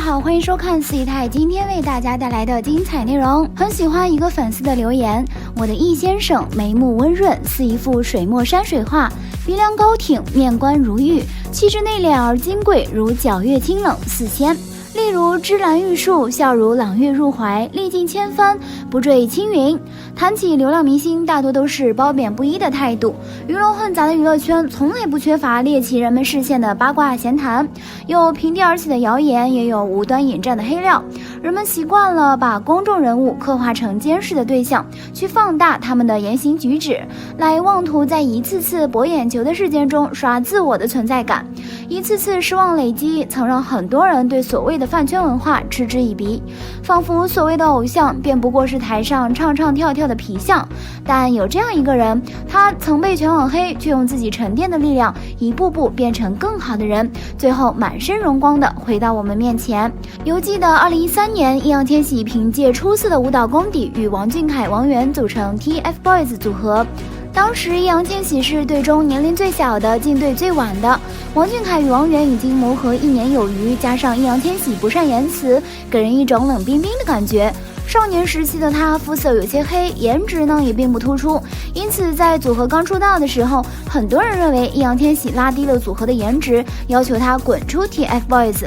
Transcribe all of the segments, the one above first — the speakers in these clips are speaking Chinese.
好，欢迎收看四姨太今天为大家带来的精彩内容。很喜欢一个粉丝的留言，我的易先生眉目温润，似一幅水墨山水画，鼻梁高挺，面冠如玉，气质内敛而金贵，如皎月清冷似仙。例如芝兰玉树，笑如朗月入怀，历尽千帆，不坠青云。谈起流量明星，大多都是褒贬不一的态度。鱼龙混杂的娱乐圈，从来不缺乏猎奇人们视线的八卦闲谈，有平地而起的谣言，也有无端引战的黑料。人们习惯了把公众人物刻画成监视的对象，去放大他们的言行举止，来妄图在一次次博眼球的事件中刷自我的存在感。一次次失望累积，曾让很多人对所谓的饭圈文化嗤之以鼻，仿佛所谓的偶像便不过是台上唱唱跳跳的皮相。但有这样一个人，他曾被全网黑，却用自己沉淀的力量一步步变成更好的人，最后满身荣光地回到我们面前。犹记得2013年，易烊千玺凭借出色的舞蹈功底与王俊凯、王源组成 TFBOYS 组合。当时易烊千玺是队中年龄最小的，进队最晚的。王俊凯与王源已经磨合1年有余，加上易烊千玺不善言辞，给人一种冷冰冰的感觉。少年时期的他肤色有些黑，颜值呢也并不突出，因此在组合刚出道的时候，很多人认为易烊千玺拉低了组合的颜值，要求他滚出 TFBOYS。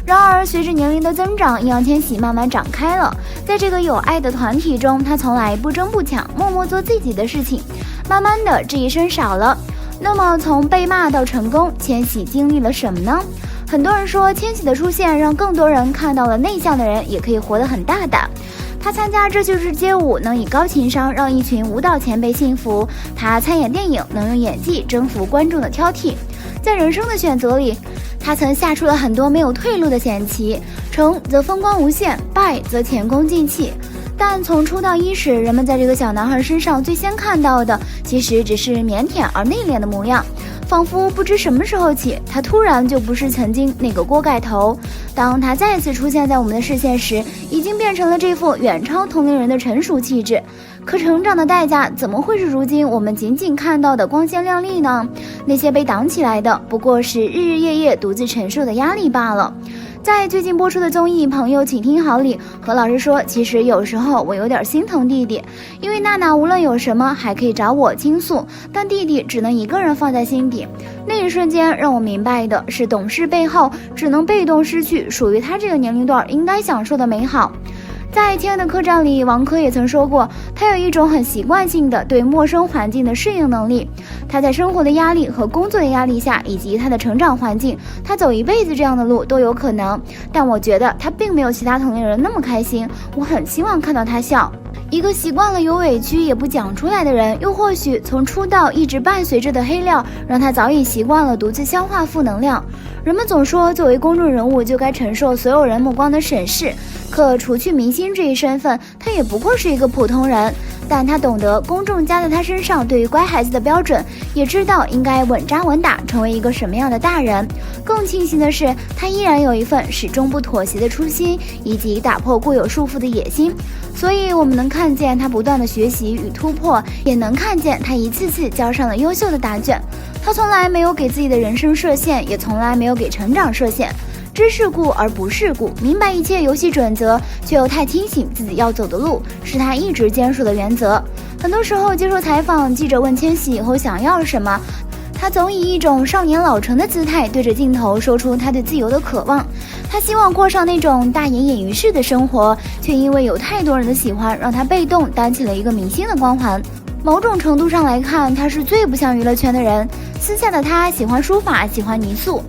然而随着年龄的增长，易烊千玺慢慢长开了，在这个有爱的团体中，他从来不争不抢，默默做自己的事情。慢慢的这一声少了。那么从被骂到成功，千玺经历了什么呢？很多人说千玺的出现让更多人看到了内向的人也可以活得很大胆。他参加这就是街舞，能以高情商让一群舞蹈前辈信服。他参演电影，能用演技征服观众的挑剔。在人生的选择里，他曾下出了很多没有退路的险棋，成则风光无限，败则前功尽弃。但从出道伊始，人们在这个小男孩身上最先看到的，其实只是腼腆而内敛的模样，仿佛不知什么时候起，他突然就不是曾经那个锅盖头。当他再次出现在我们的视线时，已经变成了这副远超同龄人的成熟气质。可成长的代价怎么会是如今我们仅仅看到的光鲜亮丽呢？那些被挡起来的，不过是日日夜夜独自承受的压力罢了。在最近播出的综艺《朋友请听好》里，何老师说，其实有时候我有点心疼弟弟，因为娜娜无论有什么还可以找我倾诉，但弟弟只能一个人放在心底。那一瞬间让我明白的是，懂事背后只能被动失去属于他这个年龄段应该享受的美好。在《亲爱的客栈》里，王珂也曾说过，他有一种很习惯性的对陌生环境的适应能力。他在生活的压力和工作的压力下，以及他的成长环境，他走一辈子这样的路都有可能。但我觉得他并没有其他同龄人那么开心，我很希望看到他笑。一个习惯了有委屈也不讲出来的人，又或许从出道一直伴随着的黑料，让他早已习惯了独自消化负能量。人们总说，作为公众人物就该承受所有人目光的审视，可除去明星这一身份，他也不过是一个普通人。但他懂得公众加在他身上对于乖孩子的标准，也知道应该稳扎稳打，成为一个什么样的大人。更庆幸的是，他依然有一份始终不妥协的初心，以及打破固有束缚的野心。所以我们能看见他不断的学习与突破，也能看见他一次次交上了优秀的答卷。他从来没有给自己的人生设限，也从来没有给成长设限。知世故而不世故，明白一切游戏准则，却又太清醒自己要走的路，是他一直坚守的原则。很多时候接受采访，记者问千玺以后想要什么，他总以一种少年老成的姿态对着镜头说出他对自由的渴望。他希望过上那种大隐隐于市的生活，却因为有太多人的喜欢，让他被动担起了一个明星的光环。某种程度上来看，他是最不像娱乐圈的人。私下的他喜欢书法，喜欢泥塑，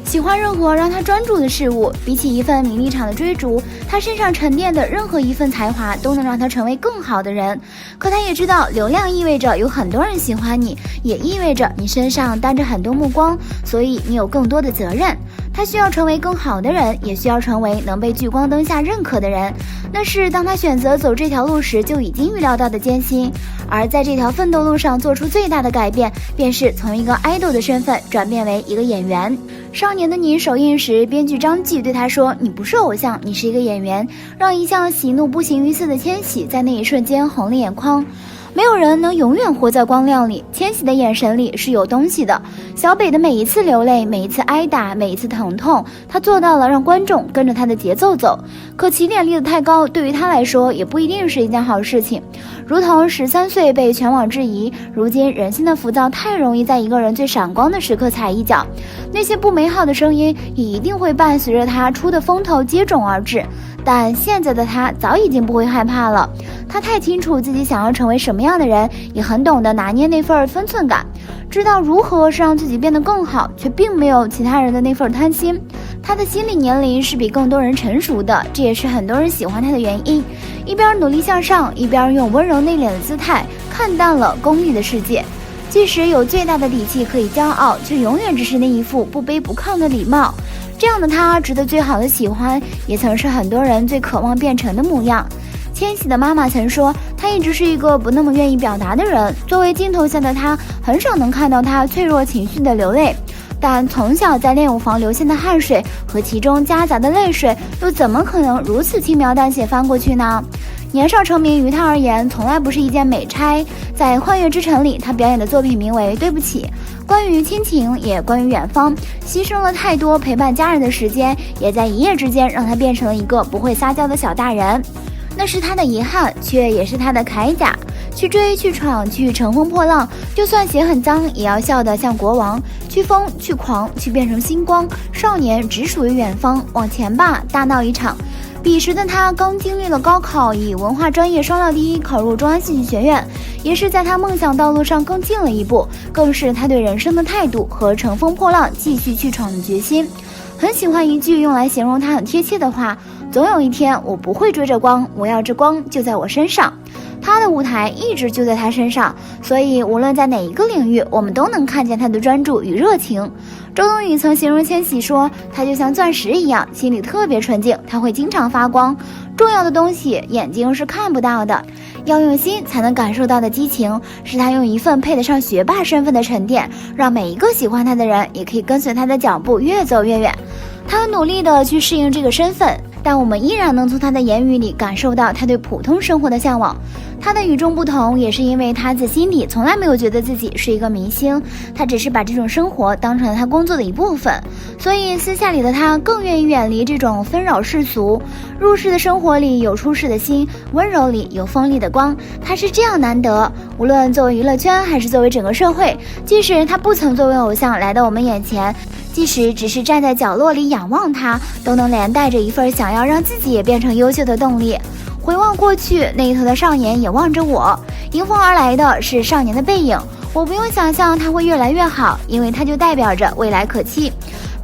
喜欢任何让他专注的事物。比起一份名利场的追逐，他身上沉淀的任何一份才华都能让他成为更好的人。可他也知道，流量意味着有很多人喜欢你，也意味着你身上担着很多目光，所以你有更多的责任。他需要成为更好的人，也需要成为能被聚光灯下认可的人。那是当他选择走这条路时就已经预料到的艰辛。而在这条奋斗路上做出最大的改变，便是从一个 idol 的身份转变为一个演员。少年的你首映时，编剧张继对他说，你不是偶像，你是一个演员，让一向喜怒不形于色的千玺在那一瞬间红了眼眶。没有人能永远活在光亮里，千玺的眼神里是有东西的。小北的每一次流泪，每一次挨打，每一次疼痛，他做到了让观众跟着他的节奏走。可起点立得太高，对于他来说也不一定是一件好事情。如同13岁被全网质疑，如今人心的浮躁太容易在一个人最闪光的时刻踩一脚，那些不美好的声音也一定会伴随着他出的风头接踵而至。但现在的他早已经不会害怕了，他太清楚自己想要成为什么样的人，也很懂得拿捏那份分寸感，知道如何是让自己变得更好，却并没有其他人的那份贪心。他的心理年龄是比更多人成熟的，这也是很多人喜欢他的原因。一边努力向上，一边用温柔内敛的姿态看淡了功利的世界。即使有最大的底气可以骄傲，却永远只是那一副不卑不亢的礼貌。这样的他值得最好的喜欢，也曾是很多人最渴望变成的模样。千玺的妈妈曾说，他一直是一个不那么愿意表达的人，作为镜头下的他，很少能看到他脆弱情绪的流泪。但从小在练舞房流下的汗水和其中夹杂的泪水，又怎么可能如此轻描淡写翻过去呢？年少成名于他而言，从来不是一件美差。在《幻乐之城》里，他表演的作品名为《对不起》，关于亲情，也关于远方，牺牲了太多陪伴家人的时间，也在一夜之间让他变成了一个不会撒娇的小大人。那是他的遗憾，却也是他的铠甲。去追，去闯，去乘风破浪，就算鞋很脏，也要笑得像国王。去疯，去狂，去变成星光。少年只属于远方，往前吧，大闹一场。彼时的他刚经历了高考，以文化专业双料第一考入中央戏剧学院，也是在他梦想道路上更近了一步，更是他对人生的态度和乘风破浪继续去闯的决心。很喜欢一句用来形容他很贴切的话，总有一天我不会追着光，我要这光就在我身上。他的舞台一直就在他身上，所以无论在哪一个领域，我们都能看见他的专注与热情。周冬雨曾形容千玺说，他就像钻石一样，心里特别纯净，他会经常发光。重要的东西眼睛是看不到的，要用心才能感受到的激情，是他用一份配得上学霸身份的沉淀，让每一个喜欢他的人也可以跟随他的脚步越走越远。他很努力地去适应这个身份，但我们依然能从他的言语里感受到他对普通生活的向往。他的与众不同，也是因为他自心里从来没有觉得自己是一个明星，他只是把这种生活当成了他工作的一部分，所以私下里的他更愿意远离这种纷扰世俗。入世的生活里有出世的心，温柔里有锋利的光，他是这样难得。无论作为娱乐圈还是作为整个社会，即使他不曾作为偶像来到我们眼前，即使只是站在角落里仰望他，都能连带着一份想要让自己也变成优秀的动力。回望过去，那一头的少年也望着我，迎风而来的是少年的背影。我不用想象他会越来越好，因为他就代表着未来可期。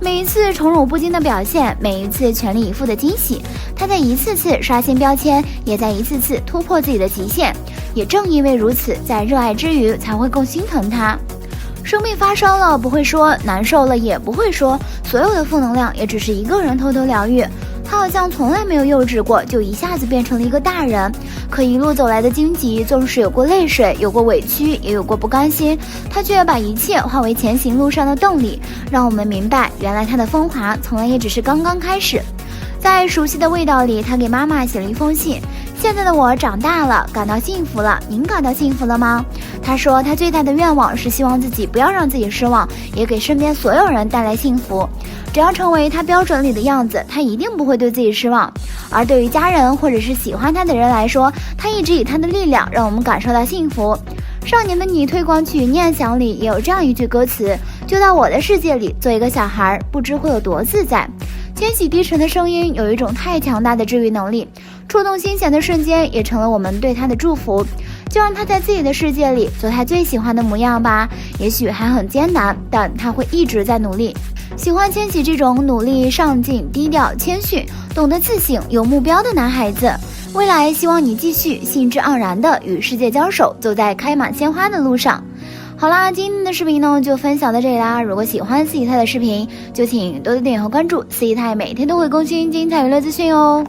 每一次宠辱不惊的表现，每一次全力以赴的惊喜，他在一次次刷新标签，也在一次次突破自己的极限。也正因为如此，在热爱之余才会更心疼他。生病发烧了不会说，难受了也不会说，所有的负能量也只是一个人偷偷疗愈。他好像从来没有幼稚过，就一下子变成了一个大人。可一路走来的荆棘，纵使有过泪水，有过委屈，也有过不甘心，他却把一切化为前行路上的动力，让我们明白，原来他的风华从来也只是刚刚开始。在熟悉的味道里，他给妈妈写了一封信。现在的我长大了，感到幸福了，您感到幸福了吗？他说他最大的愿望是希望自己不要让自己失望，也给身边所有人带来幸福。只要成为他标准里的样子，他一定不会对自己失望。而对于家人或者是喜欢他的人来说，他一直以他的力量让我们感受到幸福。少年的你推广曲《念想》里也有这样一句歌词，就到我的世界里做一个小孩，不知会有多自在。千玺低沉的声音有一种太强大的治愈能力，触动心弦的瞬间也成了我们对他的祝福。就让他在自己的世界里做他最喜欢的模样吧，也许还很艰难，但他会一直在努力。喜欢千玺这种努力、上进、低调、谦逊、懂得自省、有目标的男孩子。未来希望你继续兴致盎然地与世界交手，走在开满鲜花的路上。好啦，今天的视频呢就分享到这里啦。如果喜欢四姨太的视频，就请多多点和关注，四姨太每天都会更新精彩娱乐资讯哦。